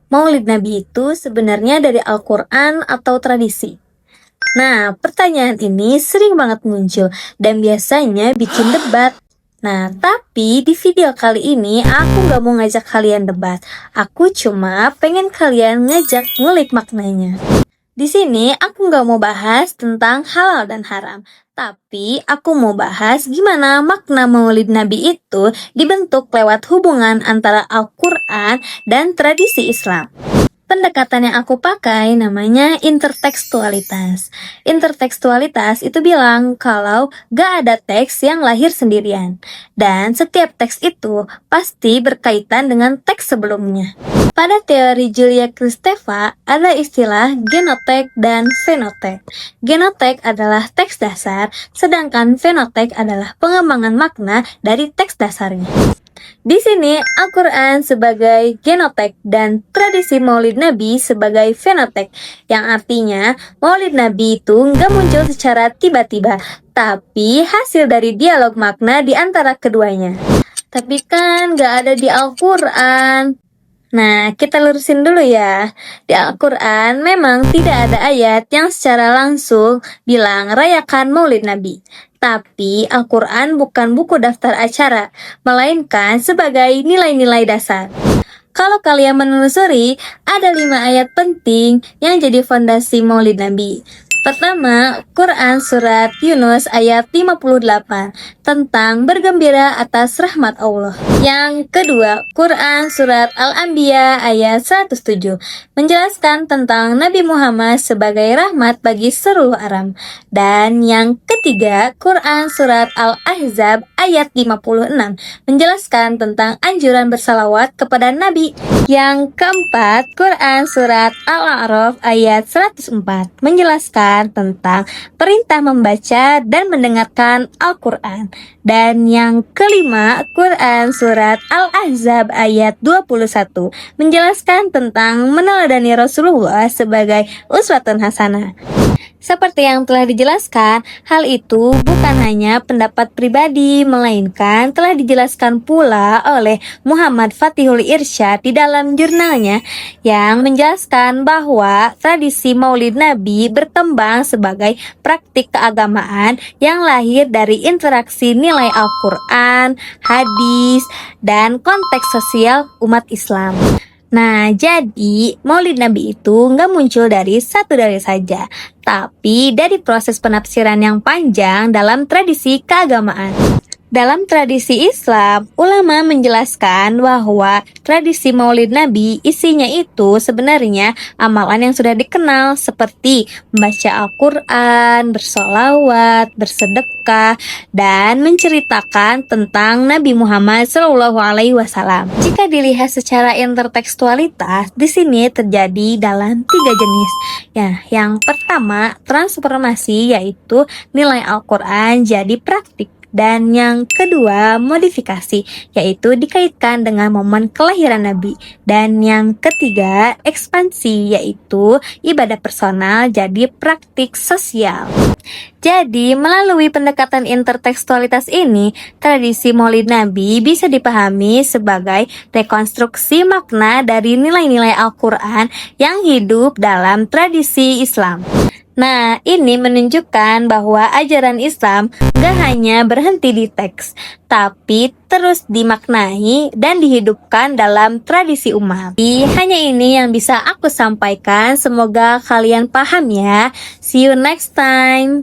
Maulid Nabi itu sebenarnya dari Al-Quran atau tradisi? Nah, pertanyaan ini sering banget muncul dan biasanya bikin debat. Nah, tapi di video kali ini aku gak mau ngajak kalian debat. Aku cuma pengen kalian ngajak ngulik maknanya. Di sini aku nggak mau bahas tentang halal dan haram, tapi aku mau bahas gimana makna Maulid Nabi itu dibentuk lewat hubungan antara Al-Quran dan tradisi Islam. Pendekatan yang aku pakai namanya intertekstualitas. Intertekstualitas itu bilang kalau gak ada teks yang lahir sendirian. Dan setiap teks itu pasti berkaitan dengan teks sebelumnya. Pada teori Julia Kristeva, ada istilah genotek dan fenotek. Genotek adalah teks dasar, sedangkan fenotek adalah pengembangan makna dari teks dasarnya. Di sini, Al-Quran sebagai genotek dan tradisi Maulid Nabi sebagai fenotek, yang artinya Maulid Nabi itu nggak muncul secara tiba-tiba, tapi hasil dari dialog makna di antara keduanya. Tapi kan nggak ada di Al-Quran. Nah, kita lurusin dulu ya. Di Al-Quran memang tidak ada ayat yang secara langsung bilang rayakan Maulid Nabi. Tapi Al-Quran bukan buku daftar acara, melainkan sebagai nilai-nilai dasar. Kalau kalian menelusuri, ada 5 ayat penting yang jadi fondasi Maulid Nabi. Pertama, Quran Surat Yunus ayat 58 tentang bergembira atas rahmat Allah. Yang kedua, Quran Surat Al-Anbiya ayat 107 menjelaskan tentang Nabi Muhammad sebagai rahmat bagi seluruh alam. Dan yang ketiga, Quran Surat Al-Ahzab ayat 56 menjelaskan tentang anjuran bersalawat kepada Nabi. Yang keempat, Quran Surat Al-A'raf ayat 104 menjelaskan tentang perintah membaca dan mendengarkan Al-Quran. Dan yang kelima, Quran Surat Al-Ahzab ayat 21 menjelaskan tentang meneladani Rasulullah sebagai uswatun hasanah. Seperti yang telah dijelaskan, hal itu bukan hanya pendapat pribadi, melainkan telah dijelaskan pula oleh Muhammad Fatihul Irsyad di dalam jurnalnya yang menjelaskan bahwa tradisi Maulid Nabi berkembang sebagai praktik keagamaan yang lahir dari interaksi nilai Al-Quran, hadis, dan konteks sosial umat Islam. Nah, jadi Maulid Nabi itu nggak muncul dari satu dalil saja, tapi dari proses penafsiran yang panjang dalam tradisi keagamaan. Dalam tradisi Islam, ulama menjelaskan bahwa tradisi Maulid Nabi isinya itu sebenarnya amalan yang sudah dikenal seperti membaca Al-Quran, bersolawat, bersedekah, dan menceritakan tentang Nabi Muhammad SAW. Jika dilihat secara intertekstualitas, di sini terjadi dalam 3 jenis. Ya, yang pertama, transformasi, yaitu nilai Al-Quran jadi praktik. Dan yang kedua, modifikasi, yaitu dikaitkan dengan momen kelahiran Nabi. Dan yang ketiga, ekspansi, yaitu ibadah personal jadi praktik sosial. Jadi, melalui pendekatan intertekstualitas ini, tradisi Maulid Nabi bisa dipahami sebagai rekonstruksi makna dari nilai-nilai Al-Quran yang hidup dalam tradisi Islam. Nah, ini menunjukkan bahwa ajaran Islam gak hanya berhenti di teks, tapi terus dimaknai dan dihidupkan dalam tradisi umat. Hanya ini yang bisa aku sampaikan, semoga kalian paham ya. See you next time.